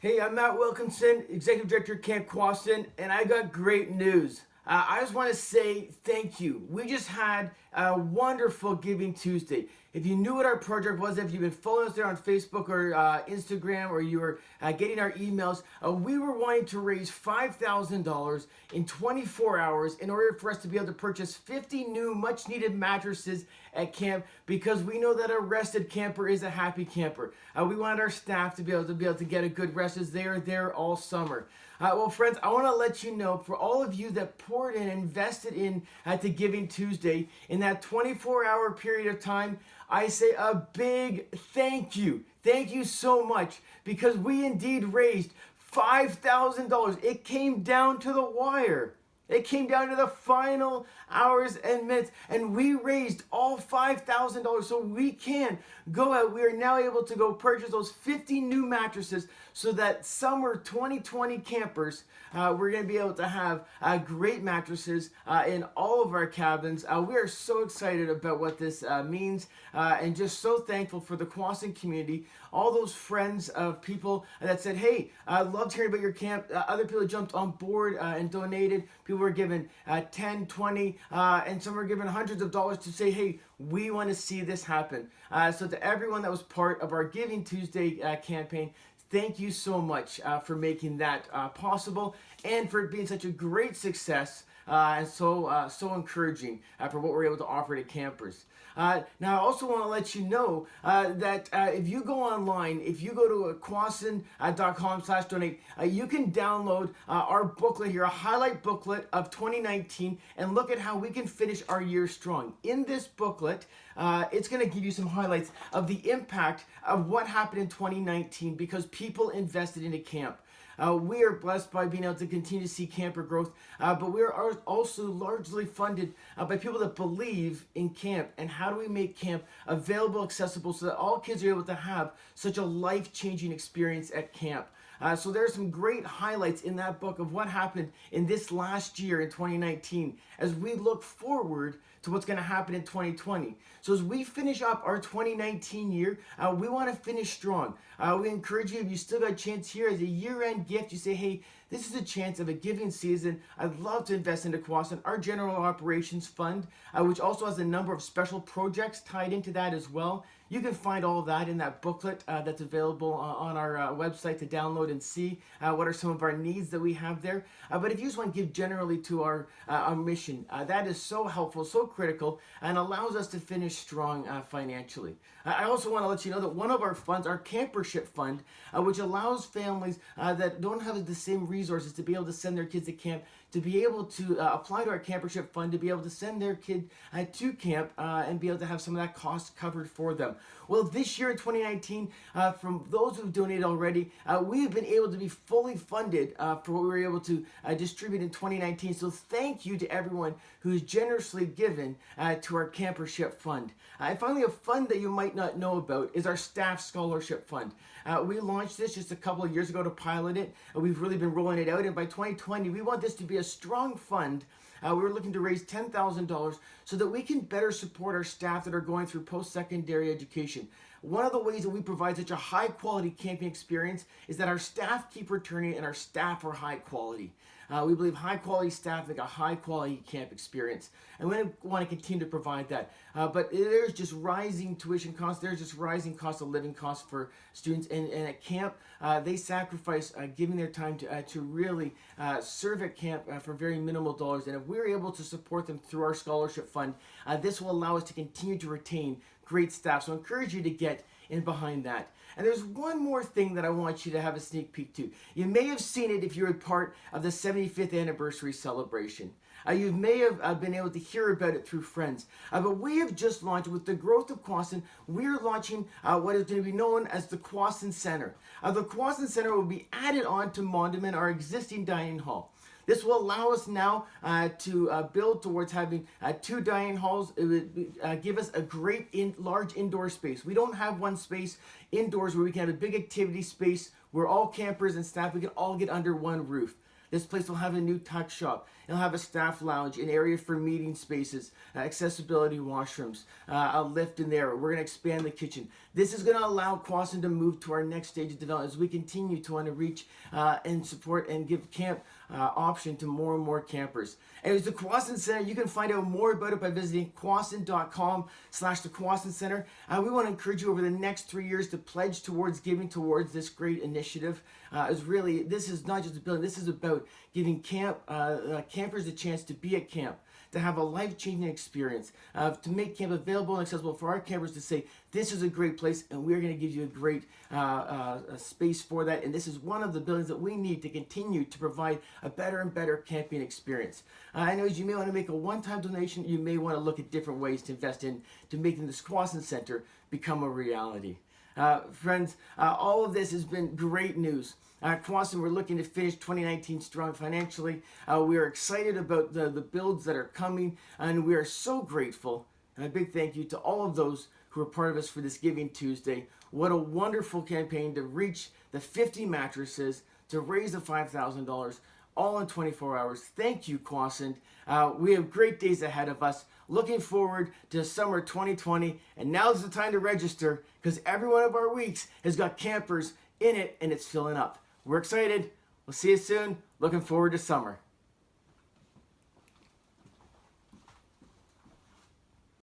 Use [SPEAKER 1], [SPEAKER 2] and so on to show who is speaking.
[SPEAKER 1] Hey, I'm Matt Wilkinson, Executive Director at Camp Kwasind, and I got great news. I just want to say thank you. We just had a wonderful Giving Tuesday. If you knew what our project was, if you've been following us there on Facebook or Instagram, or you were getting our emails, we were wanting to raise $5,000 in 24 hours in order for us to be able to purchase 50 new, much needed mattresses at camp, because we know that a rested camper is a happy camper. We wanted our staff to be able to get a good rest as they are there all summer. Well, friends, I want to let you know, for all of you that poured in and invested in to Giving Tuesday, in that 24-hour period of time, I say a big thank you. Thank you so much, because we indeed raised $5,000. It came down to the wire. It came down to the final hours and minutes, and we raised all $5,000 so we can go out. We are now able to go purchase those 50 new mattresses so that summer 2020 campers, we're going to be able to have great mattresses in all of our cabins. We are so excited about what this means, and just so thankful for the Kwasind community, all those friends of people that said, hey, I loved hearing about your camp. Other people jumped on board and donated. People were given 10, 20, and some were given hundreds of dollars to say, hey, we want to see this happen. So to everyone that was part of our Giving Tuesday campaign, thank you so much for making that possible, and for it being such a great success and so encouraging for what we're able to offer to campers. Now, I also want to let you know that if you go online, if you go to kwasind.com/donate, you can download our booklet here, a highlight booklet of 2019, and look at how we can finish our year strong. In this booklet, it's going to give you some highlights of the impact of what happened in 2019 because people invested into camp. We are blessed by being able to continue to see camper growth, but we are also largely funded by people that believe in camp. And how do we make camp available, accessible, so that all kids are able to have such a life-changing experience at camp? So there are some great highlights in that book of what happened in this last year in 2019 as we look forward to what's going to happen in 2020. So as we finish up our 2019 year, we want to finish strong. We encourage you, if you still got a chance here as a year-end gift, you say, hey, this is a chance of a giving season. I'd love to invest into Kwasind, our General Operations Fund, which also has a number of special projects tied into that as well. You can find all of that in that booklet that's available on our website to download and see what are some of our needs that we have there. But if you just want to give generally to our mission, that is so helpful, so critical, and allows us to finish strong financially. I also want to let you know that one of our funds, our Campership Fund, which allows families that don't have the same resources to be able to send their kids to camp, to be able to apply to our Campership Fund, to be able to send their kid to camp and be able to have some of that cost covered for them. Well, this year in 2019, from those who've donated already, we've been able to be fully funded for what we were able to distribute in 2019. So thank you to everyone who's generously given to our Campership Fund. And finally, a fund that you might not know about is our Staff Scholarship Fund. We launched this just a couple of years ago to pilot it. We've really been rolling it out, and by 2020, we want this to be a strong fund. We're looking to raise $10,000 so that we can better support our staff that are going through post-secondary education. One of the ways that we provide such a high-quality camping experience is that our staff keep returning, and our staff are high quality. We believe high-quality staff make a high-quality camp experience, and we want to continue to provide that. But there's just rising tuition costs. There's just rising cost of living costs for students, and at camp, they sacrifice giving their time to really serve at camp for very minimal dollars. And if we're able to support them through our scholarship fund, this will allow us to continue to retain great staff. So I encourage you to get in behind that. And there's one more thing that I want you to have a sneak peek to. You may have seen it if you were part of the 75th anniversary celebration. You may have been able to hear about it through friends. But we have just launched, with the growth of Kwasind, we're launching what is going to be known as the Kwasind Center. The Kwasind Center will be added on to Mondamin, our existing dining hall. This will allow us now to build towards having 2 dining halls. It would give us a great large indoor space. We don't have one space indoors where we can have a big activity space where all campers and staff, we can all get under one roof. This place will have a new tuck shop. It'll have a staff lounge, an area for meeting spaces, accessibility washrooms, a lift in there. We're going to expand the kitchen. This is going to allow Kwasind to move to our next stage of development as we continue to want to reach and support and give camp option to more and more campers. And it's the Kwasind Center. You can find out more about it by visiting kwasind.com/the Kwasind Center. We want to encourage you over the next 3 years to pledge towards giving towards this great initiative. This is not just a building. This is about giving campers a chance to be at camp, to have a life-changing experience, to make camp available and accessible for our campers to say, this is a great place and we're going to give you a great space for that. And this is one of the buildings that we need to continue to provide a better and better camping experience. I know you may want to make a one-time donation. You may want to look at different ways to invest in to making this Kwasind Center become a reality. Friends, all of this has been great news. Kwasind, we're looking to finish 2019 strong financially. We are excited about the builds that are coming, and we are so grateful. And a big thank you to all of those who are part of us for this Giving Tuesday. What a wonderful campaign to reach the 50 mattresses, to raise the $5,000, all in 24 hours. Thank you, Kwasind. We have great days ahead of us. Looking forward to summer 2020, and now's the time to register because every one of our weeks has got campers in it and it's filling up. We're excited. We'll see you soon. Looking forward to summer.